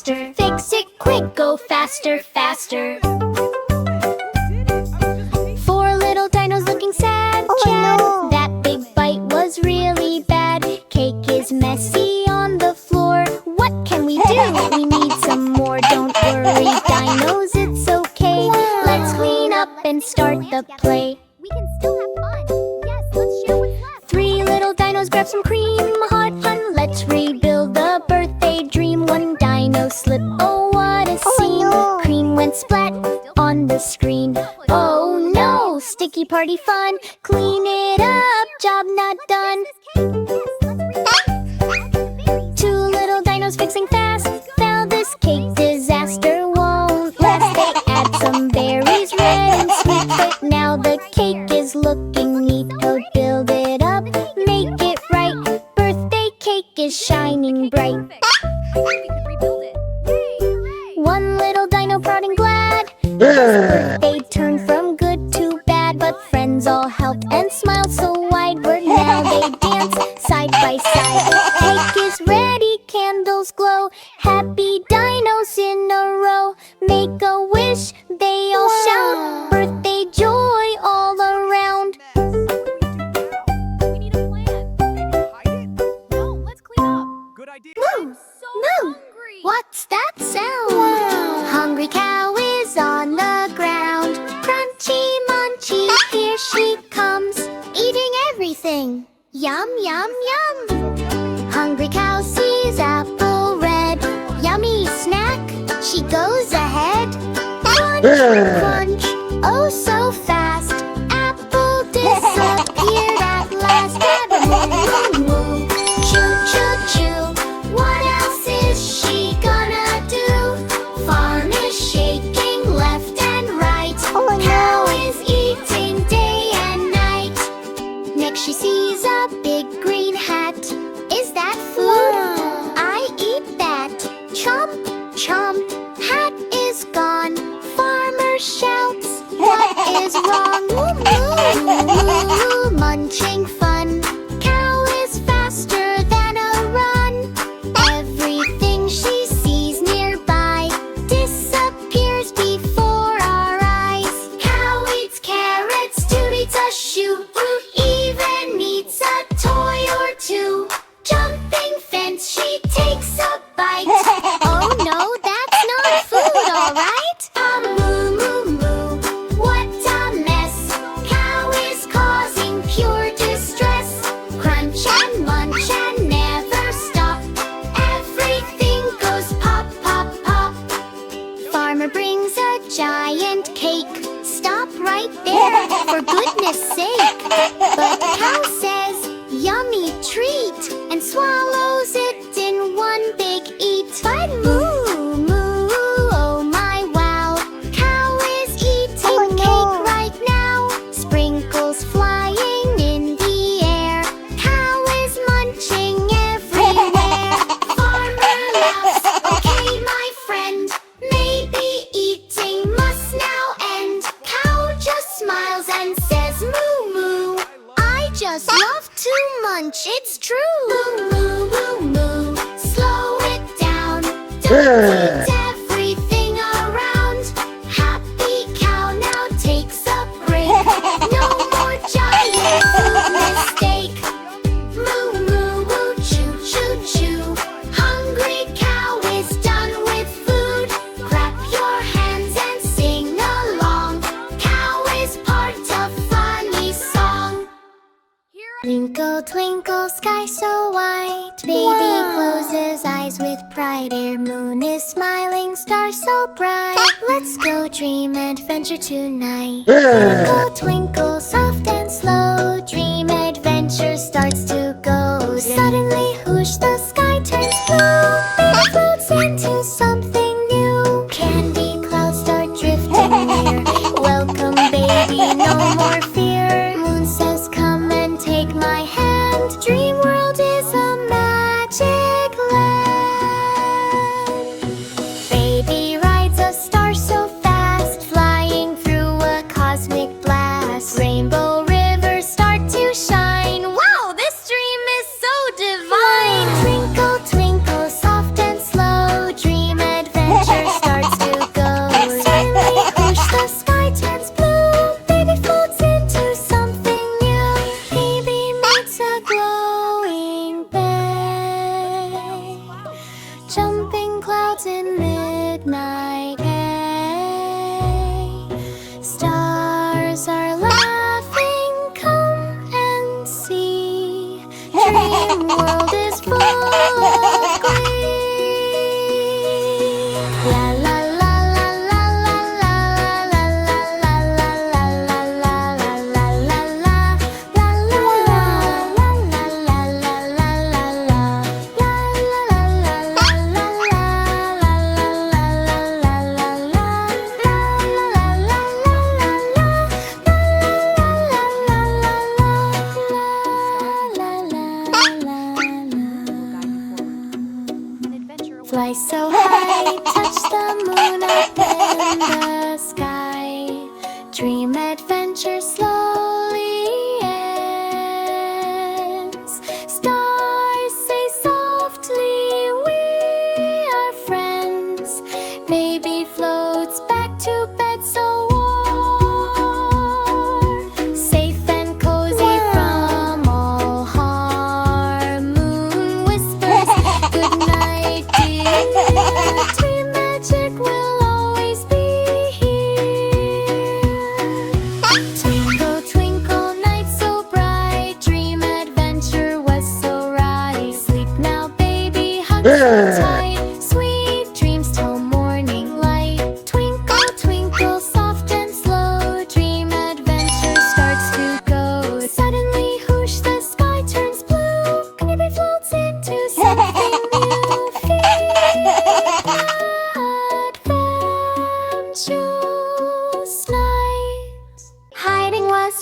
faster. Fix it quick, go faster, faster. Four little dinos looking sad, Chad. That big bite was really bad. Cake is messy on the floor. What can we do? We need some more. Don't worry, dinos, it's okay. Let's clean up and start the play. We can still have fun. Yes, let's share what's left. Three little dinos grab some cream. Hot fun, let's rebuild the birthday dream. One dino slip, oh what a scene. Cream went splat on the screen. Oh no, sticky party fun. Clean it up, job not done. Two little dinos fixing fast. Found this cake disaster won't last. They add some berries, red and sweet, but now the cake is looking neat. Oh, build it up, make it right. Birthday cake is shining bright. One little dino proud and glad. Birthday turned from good to bad, but friends all helped and smiled so wide. Word now they dance side by side. Cake is ready, candles glow. Happy dinos in a row. Make a wish, they all shout. Birthday joy all around. We need a plan. Maybe hide it? No, let's clean up. Good idea. Moo! I'm so Moo! hungry. What's that sound? Hungry cow is on the ground. Crunchy munchy, here she comes, eating everything. Yum, yum, yum. Hungry cow sees apple red. Yummy snack, she goes ahead. Crunch, crunch, oh so fast. Apple disappeared at last. Moo, moo, moo. Choo, choo, choo. What else is she gonna do? Farm is shaking left and right. Cow is eating day and night. Next she sees a big green hat. Is that food? I eat that. Chomp, chomp. Hat is gone. Farmer shouts, what is wrong? Moo, moo, moo, munching fun. Cow is faster than a run. Everything she sees nearby disappears before our eyes. Cow eats carrots, Toot eats a shoe, even eats a toy or two. Jumping fence, she takes a bite. Oh no, that's not food, alright? Moo, moo, moo, what a mess. Cow is causing pure distress. Crunch and munch and never stop. Everything goes pop, pop, pop. Farmer brings a giant cake. Stop right there, for goodness sake. But cow says, yummy treat, and swallows it in one big eat. But moo, moo, oh my wow. Cow is eating cake right now. Sprinkles flying in the air. Cow is munching everywhere. Farmer laughs, okay my friend. Maybe eating must now end. Cow just smiles and says moo, moo. I just love to munch, it's true. Moo, moo, moo, moo. Slow it down. Don't eat everything around. Happy cow now takes a break. No more giant food mistake. Moo, moo, moo, choo, choo, choo. Hungry cow is done with food. Clap your hands and sing along. Cow is part of funny song. Twinkle, twinkle, sky so white. Baby closes eyes with pride. Air moon is smiling, star so bright. Let's go dream adventure tonight. Twinkle, twinkle, soft and slow. Dream adventure starts to go. Suddenly, whoosh, the sky turns blue. Baby floats into something new. Candy clouds start drifting near. Welcome, baby, no more fear. Moon says, come and take my hand. Dream world is a magic land. Baby rides a star so fast, flying through a cosmic blast. Rainbow rivers start to shine. Wow, this dream is so divine.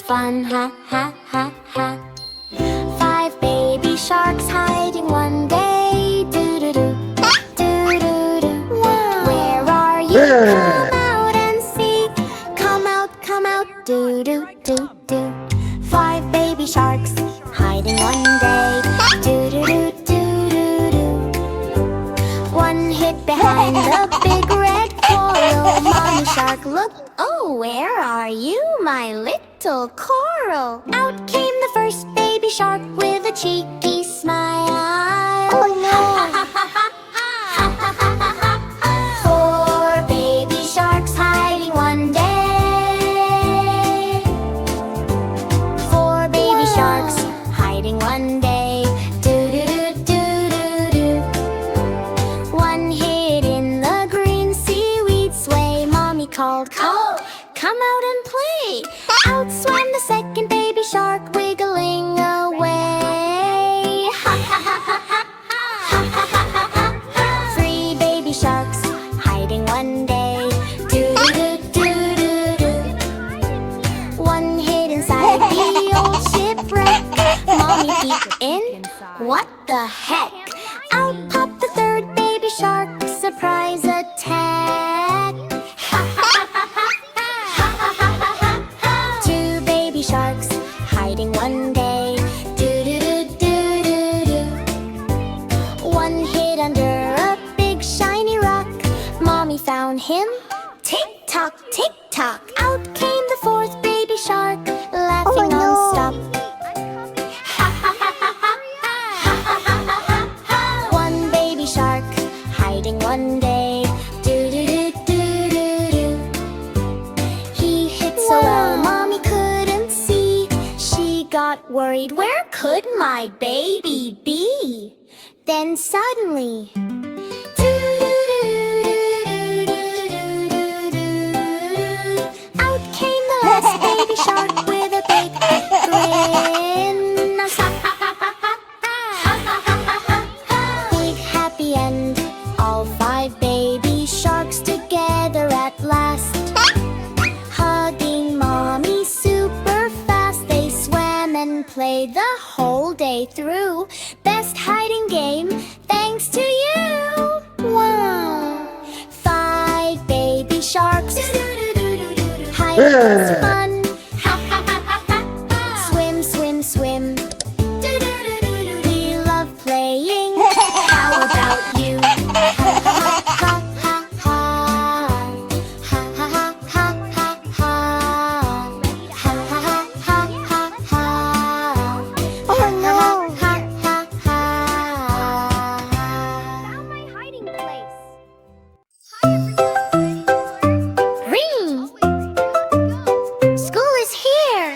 fun, ha ha ha ha. 5 baby sharks hiding one day. Do do do, do do do. Where are you? Come out and see. Come out, do do do do. 5 baby sharks hiding one day. Do do do do do do. One hid behind the big red coral. Mommy shark looked. Oh, where are you, my little coral? Out came the first baby shark with a cheeky smile. Oh no! 4 baby sharks hiding one day. 4 baby sharks hiding one day. Do do do do do do. One hid in the green seaweed sway. Mommy called, come out and play. Out swam the second baby shark, wiggling away. 3 baby sharks hiding one day. Do do do do do. One hid inside the old shipwreck. Mommy peeked in. What the heck? Out popped the third baby shark. Surprise attack. 2 baby sharks hiding one day. Do do do do do do. One hid under a big shiny rock. Mommy found him. Tick tock, tick tock. Out came the 4th baby shark, laughing non-stop. 1 baby shark hiding one day. Do do do do do do. He hid so well, Mommy couldn't see. She got worried, where could my baby be? Then suddenly, out came the last baby shark with a big grin. Big happy end, all 5 baby sharks together at last. Hugging Mommy super fast, they swam and played the whole day through. Best hiding game, thanks to you. Wow! 5 baby sharks hiding was fun. Swim, swim, swim. We love playing. How about you? Ha ha ha ha ha. Ha ha ha ha ha ha. Ha ha ha ha ha ha. Oh no! Ha ha ha. Found my hiding place. Ring! School is here!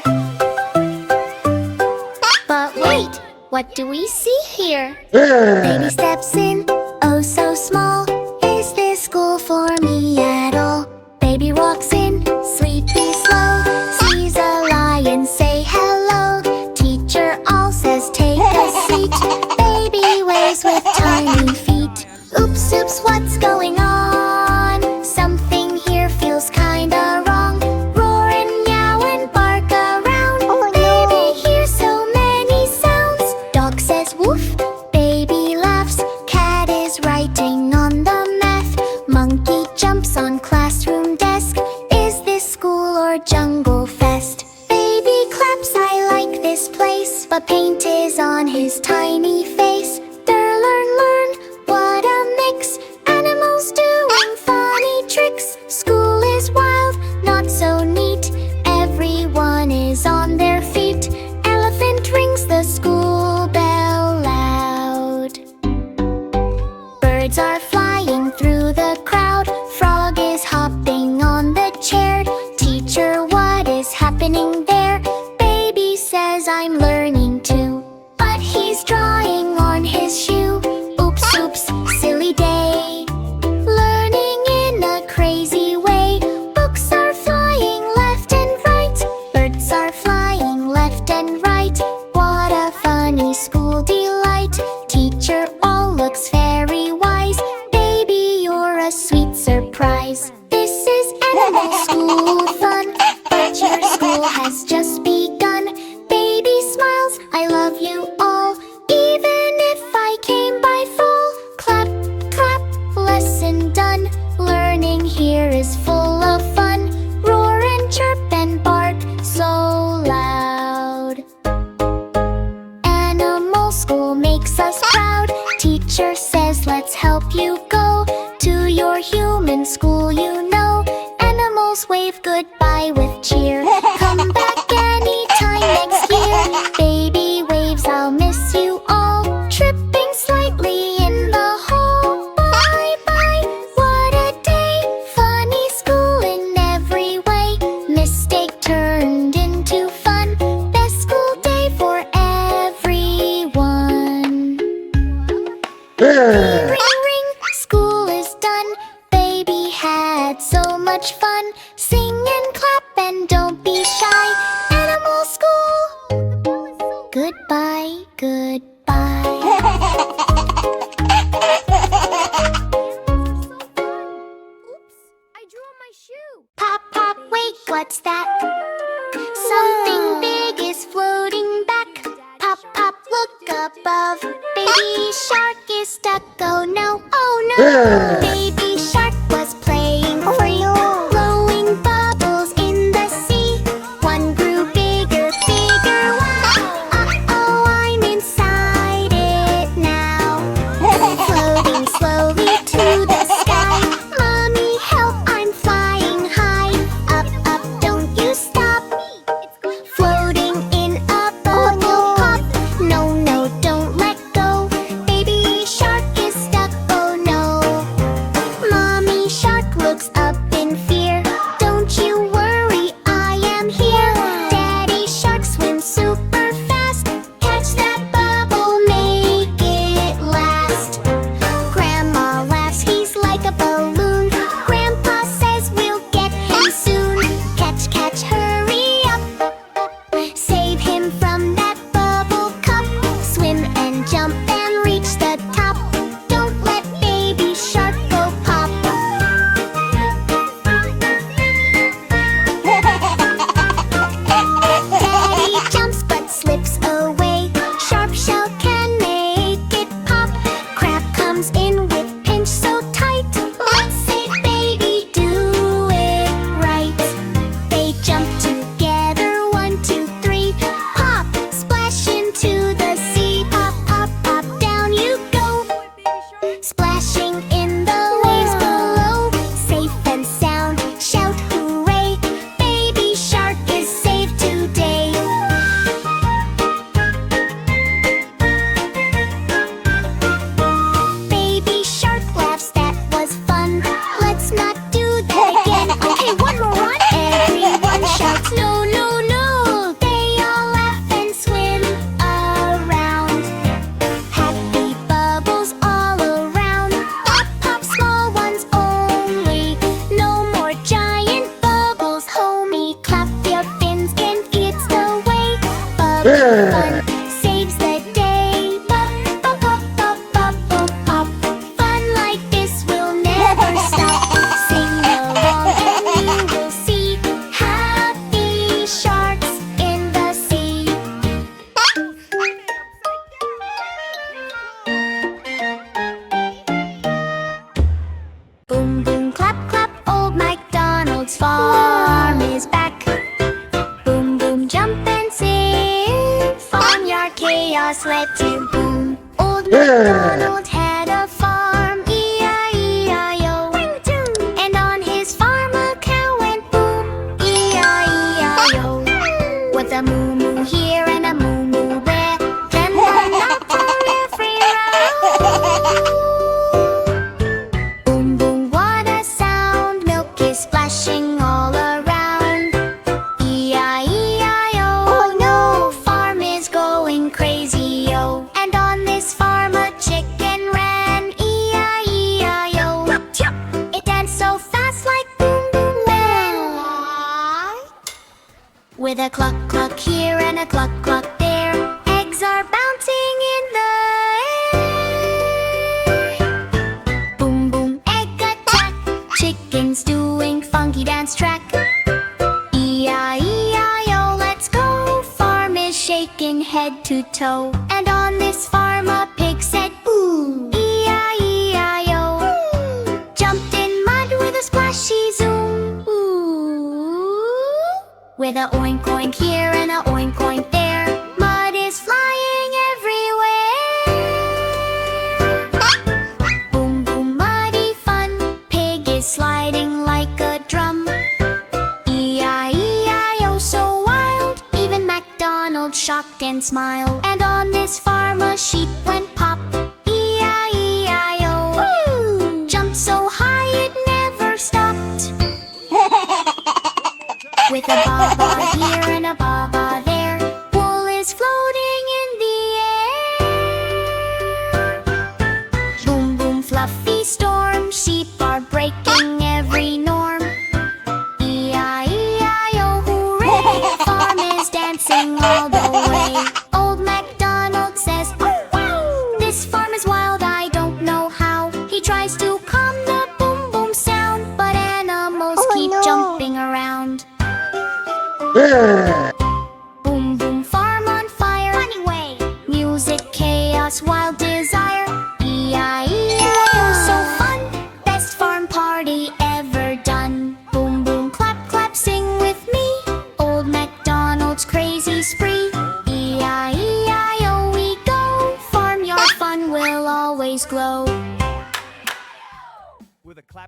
But wait, what do we see here? Baby steps in, oh so small. Is this school for me at all? Baby walks in, sleepy slow. Sees a lion, say hello. Teacher all says take a seat. Baby waves with tiny feet. Oops, oops, what's going on? Something here feels kinda wrong. Roar and meow and bark around. Baby hears so many sounds. Dog says woof, baby laughs. Cat is writing on the math. Monkey jumps on classroom desk. Is this school or jungle fest? Baby claps, I like this place. But paint is on his tiny face. Learn, what a mix. Animals doing funny tricks. School is wild, not so neat. Everyone is on their feet. Elephant rings the school bell loud. Birds are flying through the crowd. Frog is hopping on the chair. Teacher, what is happening there? Baby says I'm learning too. But he's drawing on his shoe. Oops, oops, silly day. Learning in a crazy way. Books are flying left and right. Birds are flying left and right. What a funny school delight. Teacher all looks very wise. Baby, you're a sweet surprise. This is animal school fun. But your school has just begun. here is full of fun. Roar and chirp and bark so loud. Animal school makes us proud. Teacher says let's help you go to your human school, you know. Animals wave goodbye with cheer. Come back anytime next year. Baby waves, I'll miss you all. Tripping slightly in the hall. Bye bye, what a day. Funny school in every way. Mistake turned into fun. Best school day for everyone. Ring ring, school is done. Baby had so much fun. Sing and clap and don't be shy. Animal school, goodbye, goodbye. Oops, I drew on my shoe. Pop, pop, wait, what's that? Something big is floating back. Pop, pop, look above. Baby shark is stuck, oh no, oh no. Baby shark was playing free, blowing bubbles in the sea. One grew bigger, bigger, wow. Uh-oh, I'm inside it now. Floating slowly to the sky. Mommy, help, I'm flying high. Up, up, don't you stop. Floating in a bubble pop. No, no, don't let go. Baby shark is stuck, oh no. Mommy shark looks up in fear. Don't you worry, I am here. Daddy shark swims super fast. Catch that bubble, make it last. Grandma laughs, he's like a balloon. Grandpa says we'll get him soon. Catch, catch, hurry up. Save him from that bubble cup. Swim and jump and reach the top. Don't let baby shark go pop. Daddy jumps but slips away. Sharp shell can make it pop. Crab comes in with pinch so tight. Let's say baby do it right. They jump together, 1, 2, 3. Pop, splash into the sea. Pop, pop, pop, down you go. Splashing in the waves below. Safe and sound, shout hooray. Baby shark is saved today. Baby shark laughs, that was fun. Let's not do that again. Okay, one more run. Everyone shouts no, no, no. They all laugh and swim around. Happy bubbles all around. Pop, pop, small ones only. No more giant bubbles, homie. Clap your fins and it's the way. Bubble fun saves the day. Pop, pop, pop, pop, pop, pop, pop. Fun like this will never stop. Sing along and you will see happy sharks in the sea. Boom, boom, clap, clap, old MacDonald's farm is back. Boom, boom, jump and sing. Farmyard chaos led to boom. Old MacDonald had a farm, E-I-E-I-O. And on his farm a cow went boom, E-I-E-I-O. With a moo-moo here and a moo-moo there. Then the doctor every row. Boom, boom, what a sound. Milk is splashing all around. E-I-E-I-O. Oh no, farm is going crazy, yo. And on this farm a chicken ran. E-I-E-I-O. It danced so fast like boom, boom, man. With a cluck, cluck here and a cluck, cluck there. Eggs are bouncing in the air. Boom, boom, egg attack. Chickens doing funky dance track. E-I-E-I-O, let's go. Farm is shaking head to toe. And on this farm a pig said boo. E-I-E-I-O. Jumped in mud with a splashy With a oink oink here and a oink oink there, mud is flying everywhere. Boom boom muddy fun, pig is sliding like a drum. E-I-E-I-O so wild, even MacDonald shocked and smiled. And on this farm a sheep went pop. E-I-E-I-O, jumped so high it never stopped. With a ba-ba here and a ba-ba there, wool is floating in the air. Boom boom fluffy storm, sheep are breaking every norm. E-I-E-I-O hooray, farm is dancing all the way. Old MacDonald says, oh, wow, this farm is wild, I don't know how. He tries to calm the boom boom sound, but animals keep jumping around. Boom boom farm on fire, funny way. Music, chaos, wild desire. E-I-E-I-O so fun, best farm party ever done. Boom boom clap clap sing with me, old MacDonald's crazy spree. E-I-E-I-O we go, farmyard fun will always glow. With a clap.